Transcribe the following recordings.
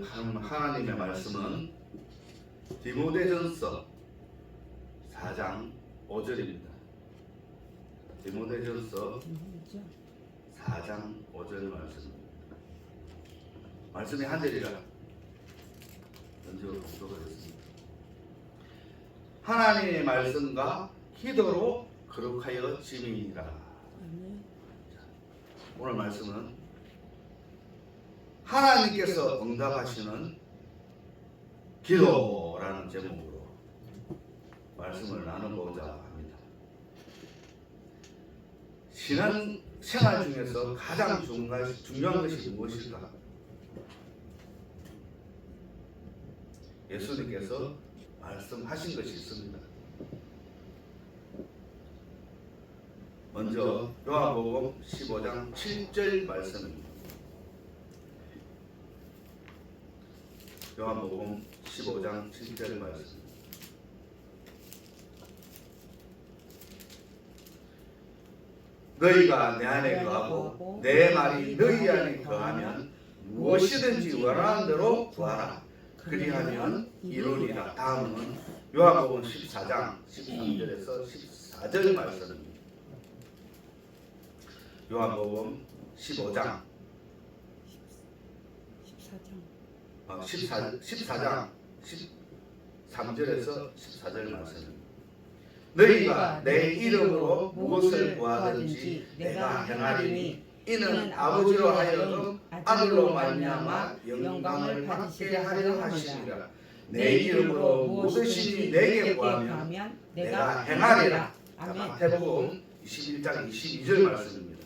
하나님의 말씀은 디모데전서 4장 5절입니다. 디모데전서 4장 5절 말씀입니다. 말씀이 한 절이라 먼저 공독을 했습니다. 하나님의 말씀과 기도로 거룩하여 지민이라. 오늘 말씀은 하나님께서 응답하시는 기도라는 제목으로 말씀을 나눠보고자 합니다. 신앙 생활 중에서 가장 중요한 것이 무엇일까? 예수님께서 말씀하신 것이 있습니다. 먼저 요한복음 15장 7절 말씀입니다. 요한복음 15장 7절 말씀. 너희가 내 안에 거하고 내 말이 너희 안에 거하면 무엇이든지 원하는 대로 구하라. 그리하면 이루리라. 다음은 요한복음 14장 13절에서 14절 말씀입니다. 요한복음 15장 14장 13절에서 14절 말씀입니다. 너희가 내 이름으로 무엇을 구하든지 내가 행하리니 이는 아버지로 하여금 아들로 말미암아 영광을 받게 하려 하시니라. 내 이름으로 무엇이든지 내게 구하면 내가 행하리라. 마태복음 21장 22절 말씀입니다.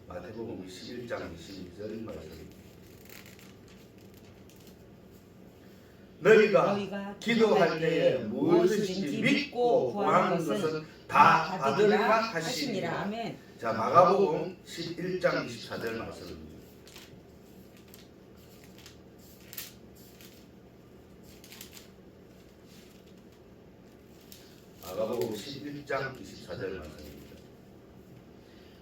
마태복음 21장 22절 말씀. 너희가 기도할 때에 무엇이든지 믿고 구하는 것은 다 받으리라 하시니라. 아멘. 자, 마가복음 11장 24절 말씀입니다. 마가복음 11장 24절 말씀입니다.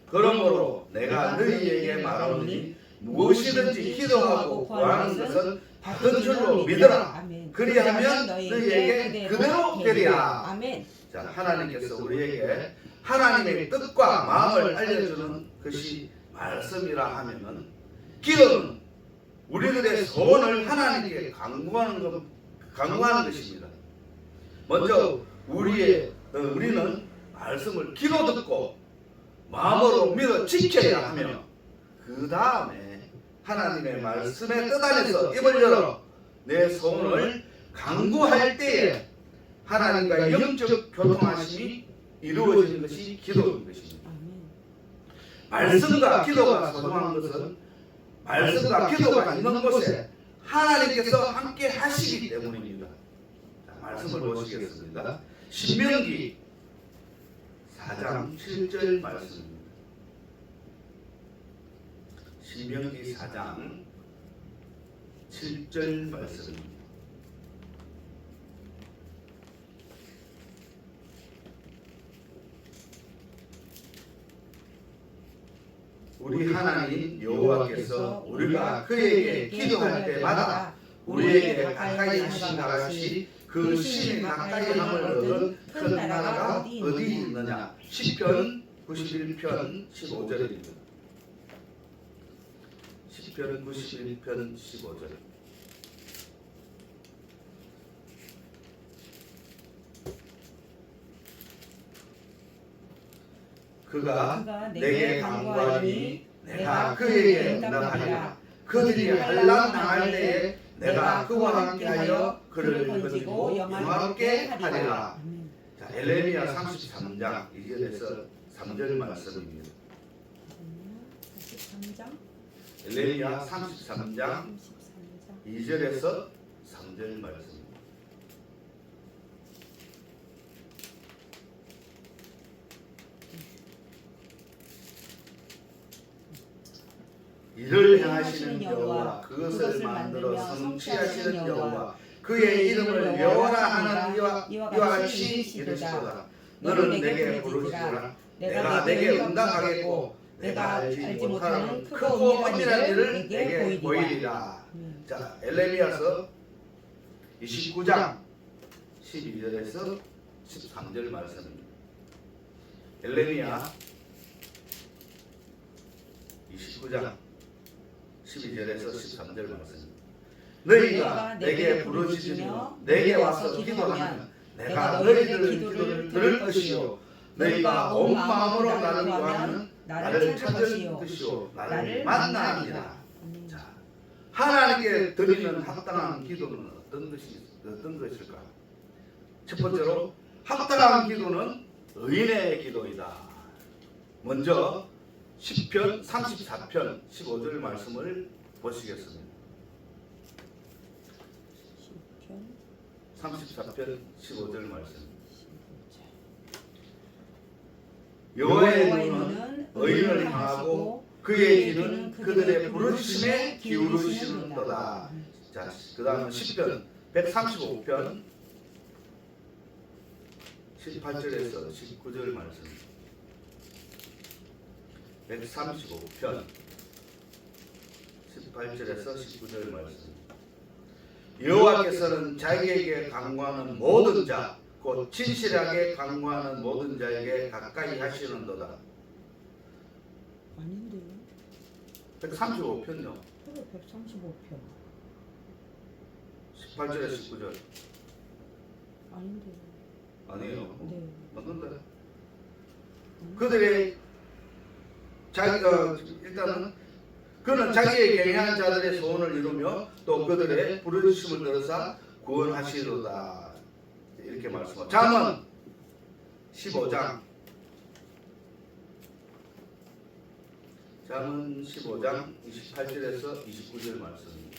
그러므로 내가 너희에게 말하노니 무엇이든지 기도하고 구하는 것은 받은 줄로 믿어라. 그리하면 너희에게 그대로 되리라. 아멘. 자, 하나님께서 우리에게 하나님의 뜻과 마음을 알려주는 것이 말씀이라 하면은, 기도는 우리들의 소원을 하나님께 강구하는 것입니다. 먼저 우리는 말씀을 기도 듣고 마음으로 믿어 지켜야 하며, 그 다음에 하나님의 말씀의 뜻 안에서 입을 열어 내 소원을 강구할 때에 하나님과 영적 교통하심이 이루어지는 것이 기도인 것입니다. 말씀과 기도가 소중한 것은 말씀과 기도가 있는 곳에 하나님께서 함께 하시기 때문입니다. 자, 말씀을 보시겠습니다. 신명기 4장 7절 말씀입니다. 신명기 4장 7절 말씀입니다. 우리 하나님 여호와께서 우리가 그에게 기도할 때마다 우리에게 가까이 하신다 같이 그 신이 가까이 함을 얻은 큰 나라가 어디 있느냐. 시편 91편 15절입니다. 시편 91편 15절. 그가 내게 간구하니 내가 그에게 응답하리라. 그들이 환난 당할 때에 내가 그와 함께하여 그를 건지고 영화롭게 하리라. 자, 에레미야 33장 2절에서 3절 말씀입니다. 33장? 에레미야 33장 2절에서 3절 말씀입니다. 이를 행하시는 여호와, 그것을 만들어 성취하시는 여호와, 그의 이름을 여호와라 하는 이와 같이 이르시도다. 너는 내게 부르시라. 내가 내게 응답하겠고 내가 알지 못하는 크고 은밀한 일을 내게 보이리라. 자, 엘레미야서 29장 12절에서 13절 말씀입니다. 엘레미야 29장 12절에서 13절 말씀. 너희가 내게 부르짖으며 내게 와서 기도하면 내가 너희들 기도를 들을 것이요 너희가 온 마음으로 나를 구하면 나를 찾을 것이요 나를 만나리라. 자, 하나님께 드리는 합당한 기도는 어떤 것일까? 첫 번째로 합당한 기도는 의인의 기도이다. 먼저 시편 34편 15절 말씀을 보시겠습니다. 34편 15절 말씀. 여호와의 눈은 의인을 향하고 그의 귀는 그들의 부르짖음에 기울이시는도다. 자, 그 다음은 시편 135편 18절에서 19절 말씀. 135편 18절에서 19절 말씀. 여호와께서는 자기에게 간구하는 모든 자, 곧 진실하게 간구하는 모든 자에게 가까이 하시는도다. 아닌데요? 135편요. 그래 135편. 18절에 19절. 아닌데요? 아니에요. 네. 맞는데. 그들의 자기가 일단은 그는 자기의 경외한 자들의 소원을 이루며 또 그들의 부르짖음을 들으사 구원하시리로다. 이렇게 말씀하고 잠언 15장 28절에서 29절 말씀입니다.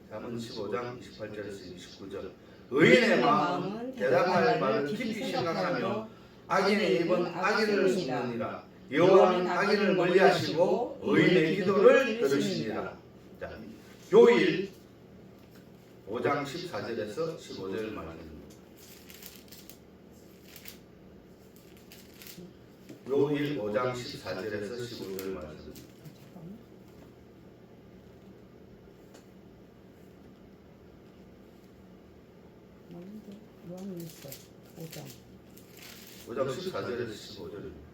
잠언 15장 28절에서 29절. 의인의 마음은 대답할 말을 깊이 생각하며 악인의 입은 악인을 숨느니라. 여호와는 악인을 멀리하시고 의인의 기도를 들으시니라. 자, 요일 5장 14절에서 15절 말씀입니다. 요일 5장 14절에서 15절 말씀입니다. 요한이 있어. 5장 14절에서 15절입니다.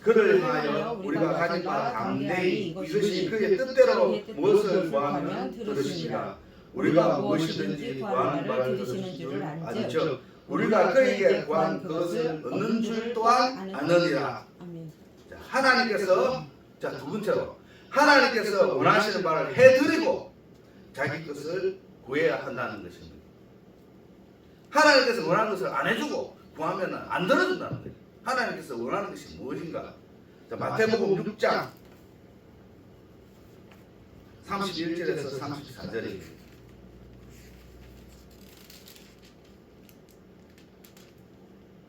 그를 향하여 우리가 가진 바 담대히 이것이 그의 뜻대로 무엇을 구하면 들으시니라. 우리가 무엇이든지 구하는 바를 들으시는 줄을 안즉 우리가 그에게 구한 그것을 얻는 줄 또한 아느니라. 자, 하나님께서 자, 두 번째로 하나님께서 원하시는 바를 해드리고 자기 것을 구해야 한다는 것입니다. 하나님께서 원하는 것을 안 해주고 구하면 안 들어준다는 거예요. 하나님께서 원하는 것이 무엇인가? 자, 마태복음 6장 31절에서 34절입니다.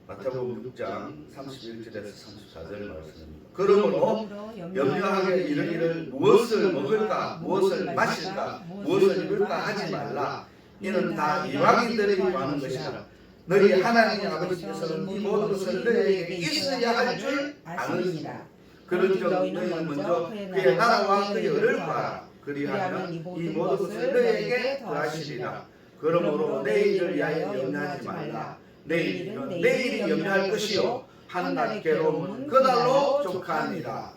마태복음 6장 31절에서 34절 말씀입니다. 그러므로 염려하게 이르기를 무엇을 먹을까, 무엇을 마실까, 무엇을 입을까 하지 말라. 이는 다 이방인들이 구하는 것이라. 너희 하나님 아버지께서는 이 모든 것을 너희에게 있어야 할 줄 아느니라. 그런즉 너희는 먼저 그의 나라와 그의 의를 구하라. 그리하면 이 모든 것을 너희에게 더하시리라. 그러므로 내일을 위하여 염려하지 말라. 내일은 내일이 염려할 것이요 한낱 괴로움은 그날로 족하니라.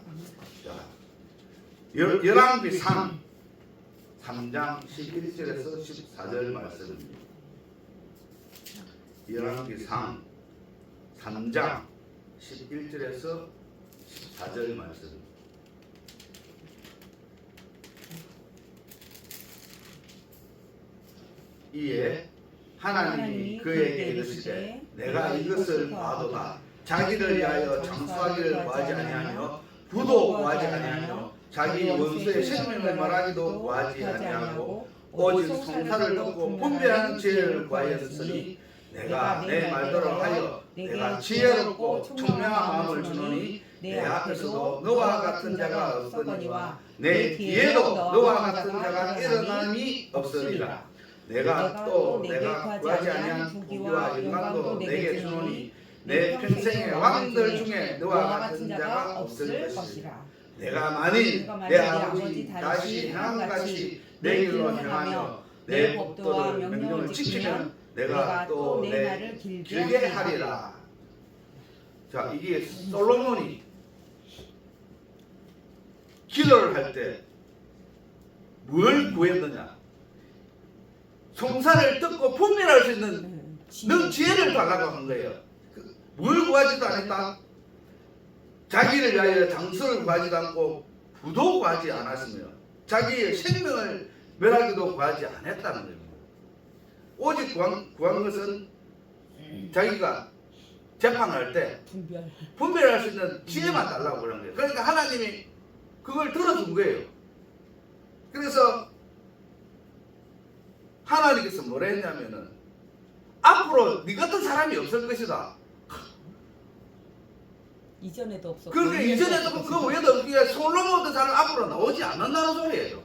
열왕기 3장 11절에서 14절 말씀입니다. 열왕기 3장 11절에서 14절 말씀. 이에 하나님이 그에게 이르시되 내가 이것을 봐도다. 자기를 위하여 장수하기를 구하지 아니하며 부도 구하지 아니하며 자기 원수의 생명을 말하기도 구하지 아니하고 오직 성사를 듣고 분별하는 지혜를 구하였으니 내가 내 말대로 하여 내가 지혜롭고 청명한 마음을 주노니 내 앞에서도 너와 같은 자가 없거니와 내 뒤에도 너와 같은 자가 일어남이 없으리라. 내가 구하지 아니한 부귀와 영광도 내게 주노니 내 평생의 왕들 중에 너와 같은 자가 없을 것이라. 내가 만일 내 아버지 다시 행함같이 내 길로 행하며 내 법도와 명령을 지키면 내가 또 내 날을 길게 하리라. 자, 이게 솔로몬이 기도를 할 때 뭘 구했느냐? 송사를 듣고 분별할 수 있는 능 지혜를 달라고 한 거예요. 뭘 구하지도 않았다. 자기를 위하여 장수를 구하지도 않고 부도 구하지 않았으며 자기의 생명을 멸하기도 구하지 않았다는 거예요. 오직 구한 것은 자기가 재판할 때 분별할 수 있는 지혜만 달라고 그러는 거예요. 그러니까 하나님이 그걸 들어준 거예요. 그래서 하나님께서 뭐라 했냐면은 앞으로 네 같은 사람이 없을 것이다. 이전에도 없었고 그러니까 이전에도 그 외에도 없기에 솔로몬 같은 사람 앞으로 나오지 않는다는 소리예요.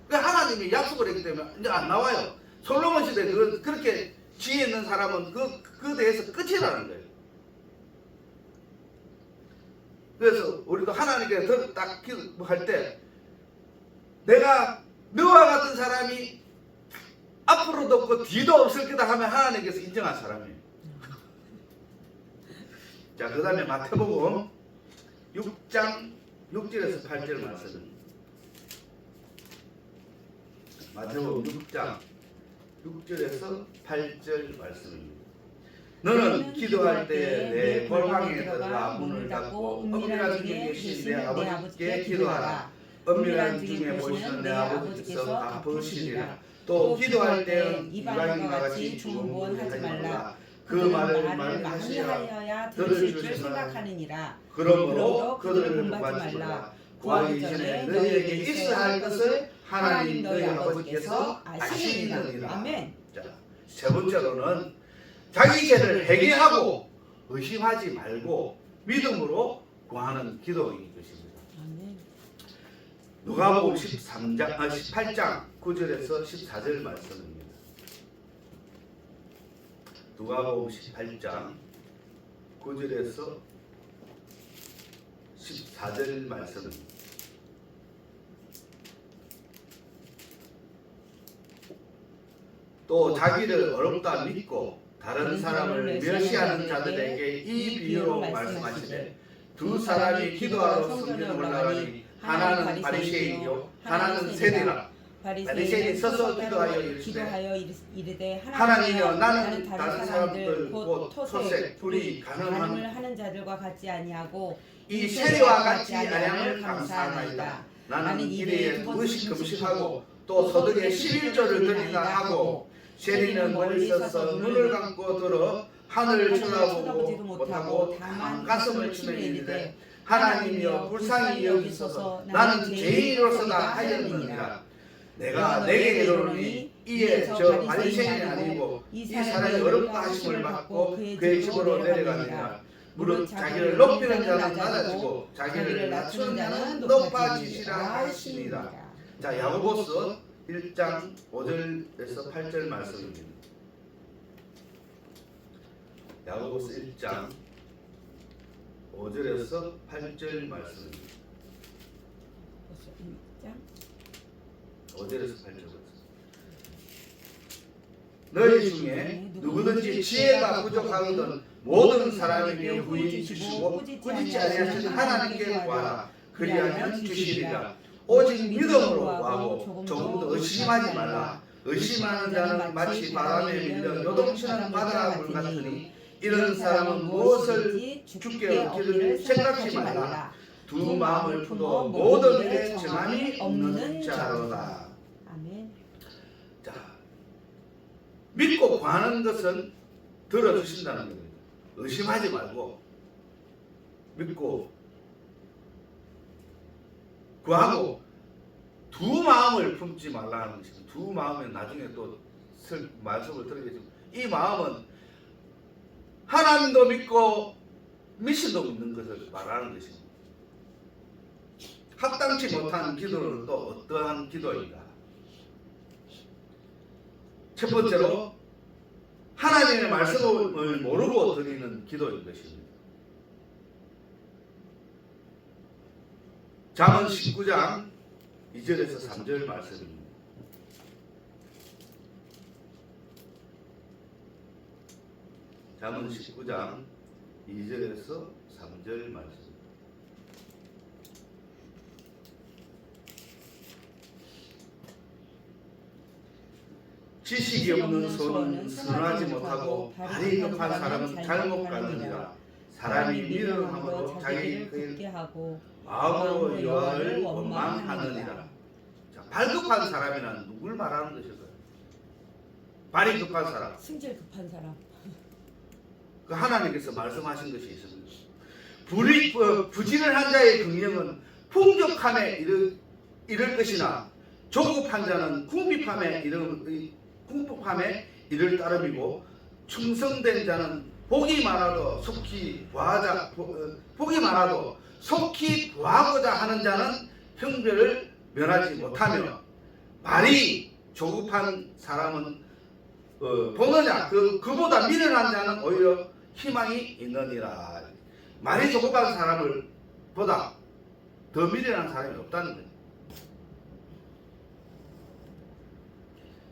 그러니까 하나님이 약속을 했기 때문에 이제 안 나와요. 솔로몬 시대에 그렇게 지혜 있는 사람은 그 대해서 끝이라는 거예요. 그래서 우리도 하나님께 딱 기도할 때 내가 너와 같은 사람이 앞으로도 없고 뒤도 없을 거다 하면 하나님께서 인정한 사람이에요. 자, 그 다음에 마태복음 6장 6절에서 8절 말씀입니다. 마태복음 6장 6절에서 8절 말씀입니다. 너는 기도할 때 내 골방에 들어가 문을 닫고 은밀한 중에 계신 내 아버지께 기도하라. 은밀한 중에 보시는 내 아버지께서 갚으시리라. 또 기도할 때는 이방인과 같이 중언부언하지 말라. 그 말을 많이 하여야 들으실 줄 생각하느니라. 그러므로 그들을 본받지 말라. 구하기 전에 너희에게 있어야 할 것을 하나님 너희 아버지께서 아시느니라. 아멘. 자, 세 번째로는 자기 죄를 회개하고 의심하지 말고 믿음으로 구하는 기도인 것입니다. 아멘. 누가복음 18장 9절에서 14절 말씀입니다. 누가복음 18장 9절에서 14절 말씀입니다. 또 자기를 어렵다 믿고 다른 사람을 멸시하는 자들에게 이 비유로 말씀하시되 두 사람이 기도하러 성전에 올라가니 하나는 바리새인이요 하나는 세리라. 바리새인이 서서 기도하여 이르되 하나님이여 나는 다른 사람들 곧 토색, 불의, 간음을 하는 자들과 같지 아니하고 이 세리와 같이 아량을 감사하나이다. 나는 일에 2번씩 금식하고 또 서둘에 11조를 드리나 하고 세리는 멀리 서서 눈을 감고 들어 하늘을 쳐다보고 못하고 다만 가슴을 치며 이르되 하나님이여 불쌍히 여기소서 나는 죄인으로서다 하였느니라. 내가 내게 이르노니 이에 저 바리새인이 아니고 이 사람이 어렵다 하심을 받고 그의 집으로 내려가니라. 무릇 자기를 높이는 자는 낮아지고 자기를 낮추는 자는 높아지시라 하십니다. 자, 야고보서 1장 5절에서 8절 말씀입니다. 야고보서 1장 5절에서 8절 말씀입니다. 5절에서 8절. 너희 중에 누구든지 지혜가 부족하거든 모든 사람에게 후히 주시고 꾸짖지 아니하시는 하나님께 구하라. 그리하면 주시리라. 오직 믿음으로 구하고 조금도 의심하지 말라. 의심하는 자는 마치 바람에 밀려 요동치는 바다 물 같으니 이런 사람은 무엇을 주께 얻기를 생각지 말라. 두 마음을 품어 모든 일에 정함이 없는 자로다. 아멘. 자, 믿고 구하는 것은 들어주신다는 겁니다. 의심하지 말고 믿고 구하고 두 마음을 품지 말라는 것입니다. 두 마음에 나중에 또 말씀을 드리겠지만 이 마음은 하나님도 믿고 미신도 믿는 것을 말하는 것입니다. 합당치 못한 기도는 또 어떠한 기도인가? 첫 번째로 하나님의 말씀을 모르고 드리는 기도인 것입니다. 잠언 19장 2절에서 3절 말씀입니다. 잠언 19장 2절에서 3절 말씀. 지식이 없는 손은 선하지 못하고 발이 급한 사람은 잘못 가느니라. 사람이 미련함으로 자기 굳게 하고 마음으로 여호와를 원망하느니라. 자, 발급한 사람이란 누굴 말하는 것일까요? 발이 급한 사람. 승질 급한 사람. 그 하나님께서 말씀하신 것이 있습니다. 부지런한 자의 긍령은 풍족함에 이를 것이나 조급한 자는 궁핍함에 이를 따름이고 충성된 자는 복이 많아도 속히 구하고자 하는 자는 형벌을 면하지 못하며 말이 조급한 사람은 보느냐 그보다 미련한 자는 오히려 희망이 있느니라. 말이 조급한 사람을 보다 더 미련한 사람이 없다는 거예요.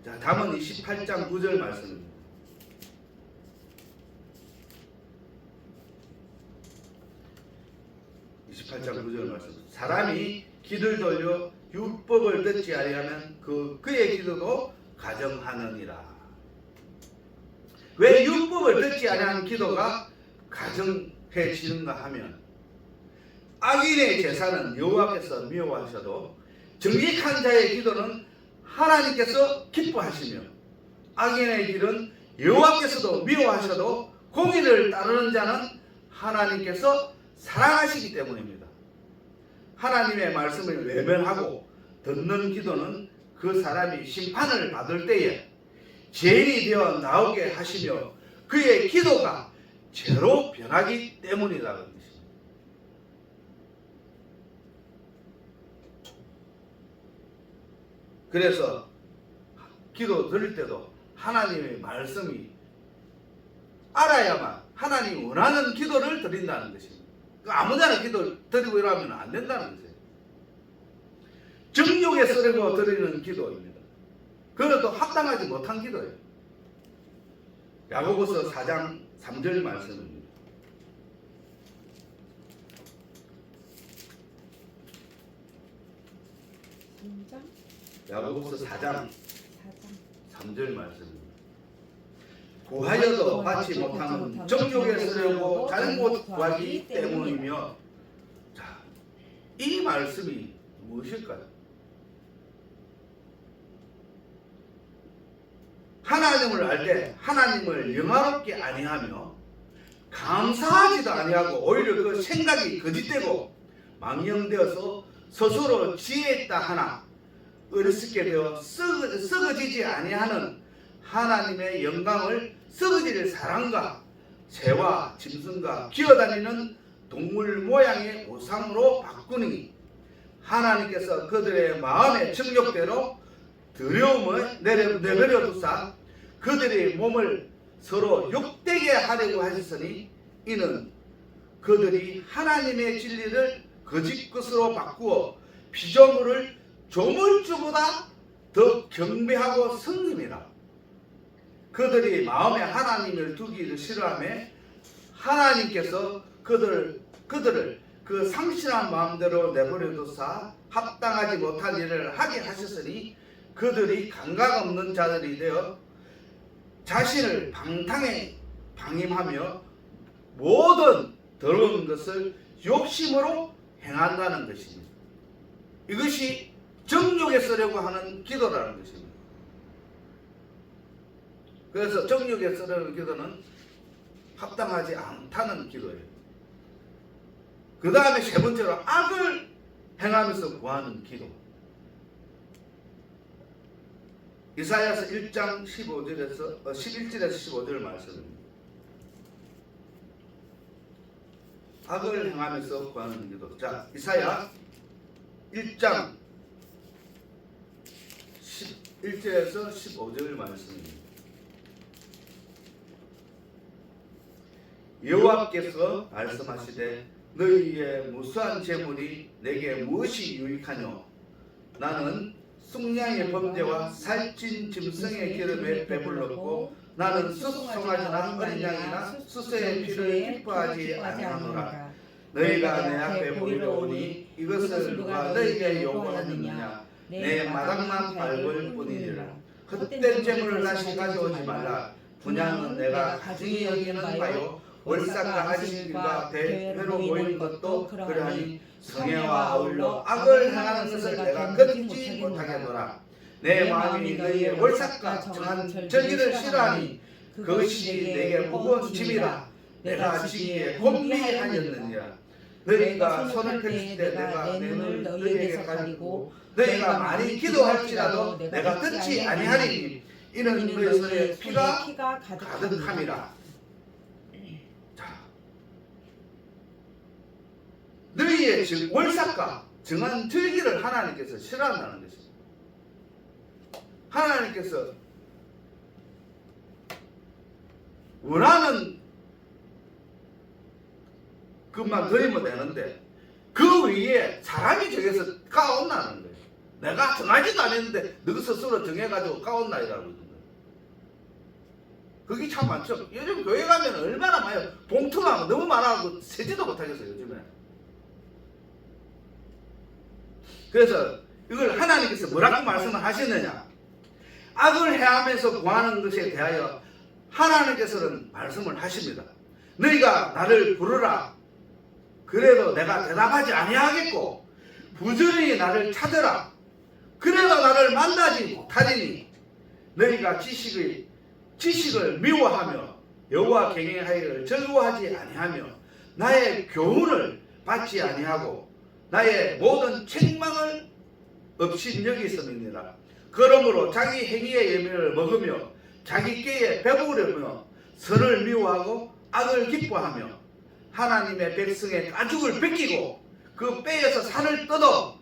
자, 잠언 28장 9절 말씀입니다. 사람이 귀를 돌려 율법을 듣지 아니하면 그의 기도도 가정하느니라. 왜 율법을 듣지 아니하는 기도가 가정해지는가 하면 악인의 제사는 여호와께서 미워하셔도 정직한 자의 기도는 하나님께서 기뻐하시며 악인의 길은 여호와께서도 미워하셔도 공의를 따르는 자는 하나님께서 사랑하시기 때문입니다. 하나님의 말씀을 외면하고 듣는 기도는 그 사람이 심판을 받을 때에 죄인이 되어 나오게 하시며 그의 기도가 죄로 변하기 때문이라는 것입니다. 그래서 기도 드릴 때도 하나님의 말씀이 알아야만 하나님이 원하는 기도를 드린다는 것입니다. 아무데나 기도 드리고 이러면 안 된다는 것이에요. 정욕에 쓰려고 드리는 기도입니다. 그것도 합당하지 못한 기도예요. 야고보서 4장 3절 말씀입니다. 야고보서 4장 3절 말씀입니다. 구하여도 받지 못하는 정욕에 쓰려고 잘못 구하기 때문이며, 자, 이 말씀이 무엇일까요? 하나님을 알 때 하나님을 영화롭게 아니하며 감사하지도 아니하고 오히려 그 생각이 거짓되고 망령되어서 스스로 지혜있다 하나 어리석게 되어 썩어지지 아니하는 하나님의 영광을 썩어질 사람과 새와 짐승과 기어다니는 동물 모양의 우상으로 바꾸니 하나님께서 그들의 마음의 정욕대로 두려움을 내버려 두사 그들의 몸을 서로 욕되게 하려고 하셨으니 이는 그들이 하나님의 진리를 거짓 것으로 바꾸어 피조물을 조물주보다 더 경배하고 섬김이라. 그들이 마음에 하나님을 두기를 싫어하며 하나님께서 그들을 그 상실한 마음대로 내버려 두사 합당하지 못한 일을 하게 하셨으니 그들이 감각 없는 자들이 되어 자신을 방탕에 방임하며 모든 더러운 것을 욕심으로 행한다는 것입니다. 이것이 정욕에 쓰려고 하는 기도라는 것입니다. 그래서 정욕에 쓰려는 기도는 합당하지 않다는 기도예요. 그 다음에 세 번째로 악을 행하면서 구하는 기도. 이사야서 1장 11절에서 15절 말씀입니다. 악을 행하면서 구하는 기도. 자, 이사야 1장 1절에서 15절 말씀입니다. 여호와께서 말씀하시되 너희의 무수한 재물이 내게 무엇이 유익하뇨? 나는 숙량의 범죄와 살찐 짐승의 기름에 배불렀고 나는 수송아지나 어린 양이나 수소의 피를 기뻐하지 아니하노라. 너희가 내 앞에 보이려 오니 이것을 누가 너희에게 요구하느냐? 내 마당만 밟을 뿐이니라. 헛된 재물을 다시 가져오지 말라. 분양은 내가 가증히 여기는 바요 월삭과 안식일과 대회로 모이는 것도 그러하니 성애와 아울러 악을 행하는 것을 내가 끊지 못하겠노라. 내 마음이 너희의 월삭과 정한 절기를 싫어하니 그것이 내게 무거운 짐이라. 내가 지기에 곤비하게 하였느니라. 너희가 손을 펼칠 때 내가 내 눈을 너희에게 가리고 너희가 많이 기도할지라도 내가 듣지 아니하리니 이는 너희 손에 피가 가득함이라. 너희의 월삭과 정한 절기를 하나님께서 싫어한다는 것입니다. 하나님께서 원하는 것만 드리면 되는데 그 위에 사람이 정해서 까온다는 거예요. 내가 정하지도 않았는데 너 스스로 정해가지고 까온다 이라고 있는 거예요. 그게 참 많죠. 요즘 교회 가면 얼마나 많아요. 봉투가 너무 많아서 세지도 못하겠어요 요즘에. 그래서 이걸 하나님께서 뭐라고 말씀을 하시느냐? 악을 해하면서 구하는 것에 대하여 하나님께서는 말씀을 하십니다. 너희가 나를 부르라. 그래도 내가 대답하지 아니하겠고 부지런히 나를 찾으라. 그래도 나를 만나지 못하리니 너희가 지식을 미워하며 여호와 경외하기를 즐거워하지 아니하며 나의 교훈을 받지 아니하고 나의 모든 책망을 없이 여기있음이니라. 그러므로 자기 행위의 예면을 먹으며 자기 꾀에 배부르며 선을 미워하고 악을 기뻐하며 하나님의 백성의 가죽을 벗기고 그 뼈에서 살을 뜯어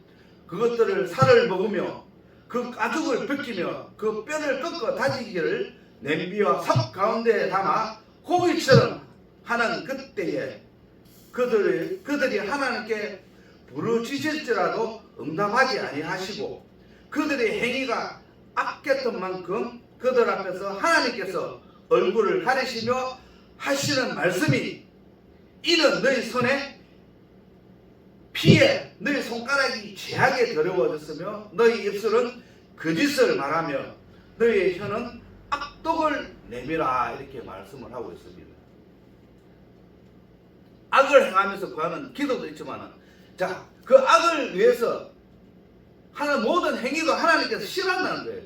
그것들을 살을 먹으며 그 가죽을 벗기며 그 뼈를 꺾어 다지기를 냄비와 삽 가운데에 담아 고기처럼 하는 그때에 그들이 하나님께 부르짖을지라도 응답하지 아니하시고 그들의 행위가 악했던 만큼 그들 앞에서 하나님께서 얼굴을 가리시며 하시는 말씀이 이는 너희 손에 피에 너희 손가락이 죄악에 더러워졌으며 너희 입술은 거짓을 말하며 너희의 혀는 악독을 내밀어 이렇게 말씀을 하고 있습니다. 악을 행하면서 구하는 기도도 있지만 자, 그 악을 위해서 하는 모든 행위도 하나님께서 싫어한다는 거예요.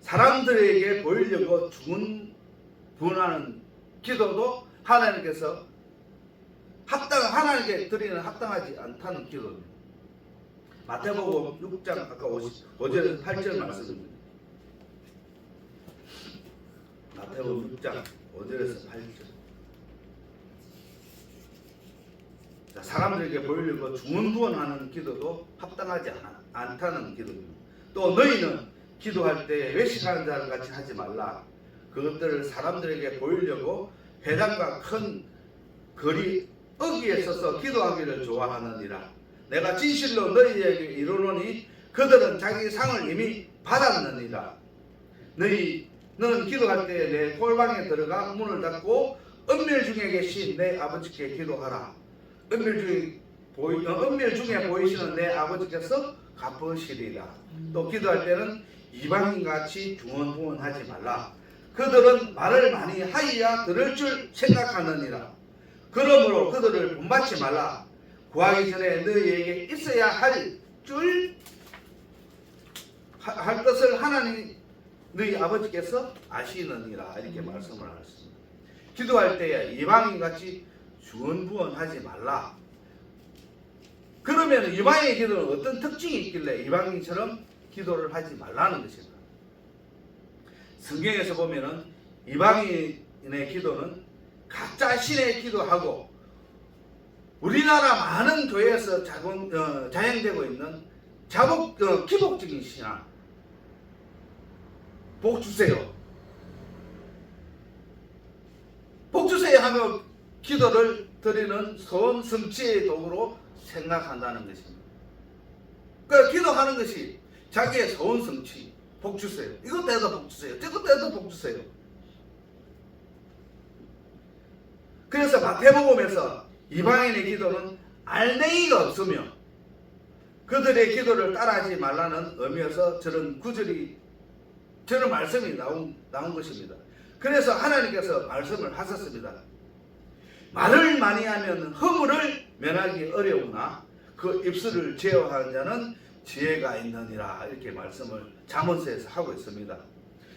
사람들에게 보이려고 주문하는 기도도 하나님께서 하나님께 드리는 합당하지 않다는 기도입니다. 마태복음 6장 아까 5절에서 8절 말씀입니다. 마태복음 6장 5절에서 8절. 자, 사람들에게 보이려고 주문부원하는 기도도 합당하지 않다는 기도입니다. 또 너희는 기도할 때 외식하는 자들 같이 하지 말라. 그것들을 사람들에게 보이려고 회당과 큰 거리 어귀에 서서 기도하기를 좋아하느니라. 내가 진실로 너희에게 이르노니 그들은 자기 상을 이미 받았느니라. 너는 기도할 때 내 골방에 들어가 문을 닫고 은밀 중에 계신 내 아버지께 기도하라. 은밀 중에 보이시는 내 아버지께서 갚으시리라. 또 기도할 때는 이방인같이 중언부언하지 말라. 그들은 말을 많이 하여야 들을 줄 생각하느니라. 그러므로 그들을 본받지 말라. 구하기 전에 너희에게 있어야 할 것을 하나님 너희 아버지께서 아시느니라. 이렇게 말씀을 하셨습니다. 기도할 때에 이방인같이 주언부언하지 말라. 그러면 이방인의 기도는 어떤 특징이 있길래 이방인처럼 기도를 하지 말라는 것입니다. 성경에서 보면은 이방인의 기도는 각자 신의 기도하고 우리나라 많은 교회에서 자행되고 있는 기복적인 신앙. 복 주세요. 복 주세요 하며 기도를 드리는 소원 성취의 도구로 생각한다는 것입니다. 그러니까 기도하는 것이 자기의 소원 성취, 복 주세요. 이것도 해도 복 주세요. 저것도 해도 복 주세요. 그래서 마태복음에서 이방인의 기도는 알맹이가 없으며 그들의 기도를 따라하지 말라는 의미에서 저런 말씀이 나온 것입니다. 그래서 하나님께서 말씀을 하셨습니다. 말을 많이 하면 허물을 면하기 어려우나 그 입술을 제어하는 자는 지혜가 있느니라. 이렇게 말씀을 잠언서에서 하고 있습니다.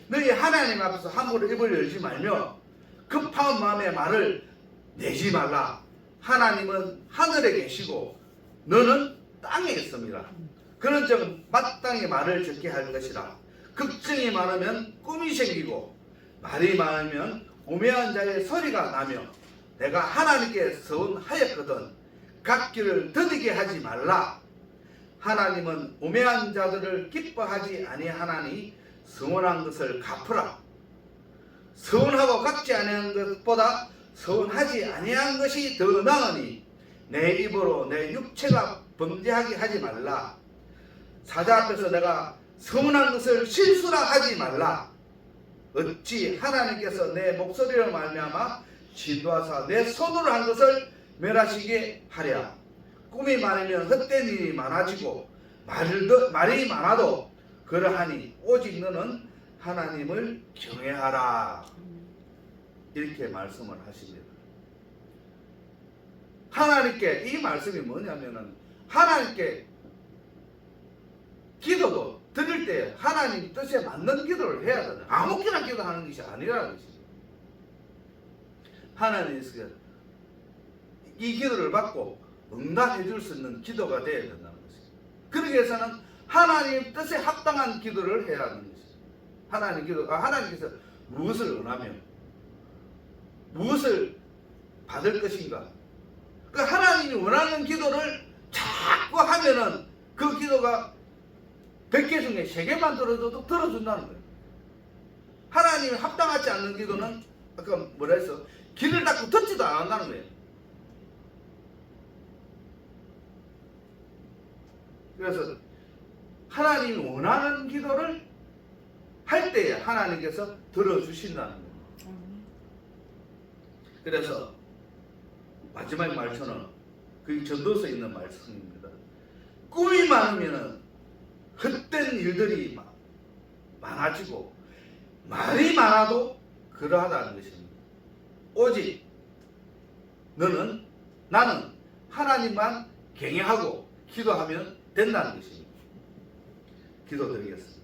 너희 하나님 앞에서 함부로 입을 열지 말며 급한 마음에 말을 내지 말라. 하나님은 하늘에 계시고 너는 땅에 있습니다. 그런 즉 마땅히 말을 적게 할 것이라. 걱정이 많으면 꿈이 생기고 말이 많으면 우매한 자의 소리가 나며 내가 하나님께 서운하였거든 갓길을 더디게 하지 말라. 하나님은 우매한 자들을 기뻐하지 아니하나니 서운한 것을 갚으라. 서운하고 갚지 아니한 것보다 서운하지 아니한 것이 더 나으니 내 입으로 내 육체가 범죄하게 하지 말라. 사자 앞에서 내가 서운한 것을 실수라 하지 말라. 어찌 하나님께서 내 목소리를 말미암아 진노하사 내 손으로 한 것을 멸하시게 하랴. 꿈이 많으면 헛된 일이 많아지고 말이 많아도 그러하니 오직 너는 하나님을 경외하라. 이렇게 말씀을 하십니다. 하나님께 이 말씀이 뭐냐면은 하나님께 기도도 드릴 때 하나님 뜻에 맞는 기도를 해야 된다. 아무렇게나 기도하는 것이 아니라는 것입니다. 하나님께서 이 기도를 받고 응답해 줄 수 있는 기도가 되어야 된다는 것입니다. 그러기 위해서는 하나님 뜻에 합당한 기도를 해야 하는 것입니다. 하나님께서 무엇을 원하며 무엇을 받을 것인가. 그 하나님이 원하는 기도를 자꾸 하면은 그 기도가 100개 중에 3개만 들어줘도 들어준다는 거예요. 하나님이 합당하지 않는 기도는 아까 뭐라 했어? 귀를 닫고 듣지도 않는다는 거예요. 그래서 하나님이 원하는 기도를 할 때에 하나님께서 들어주신다는 거예요. 그래서 마지막 말씀은 그 전도서에 있는 말씀입니다. 꿈이 많으면 헛된 일들이 많아지고 말이 많아도 그러하다는 것입니다. 오직 나는 하나님만 경외하고 기도하면 된다는 것입니다. 기도드리겠습니다.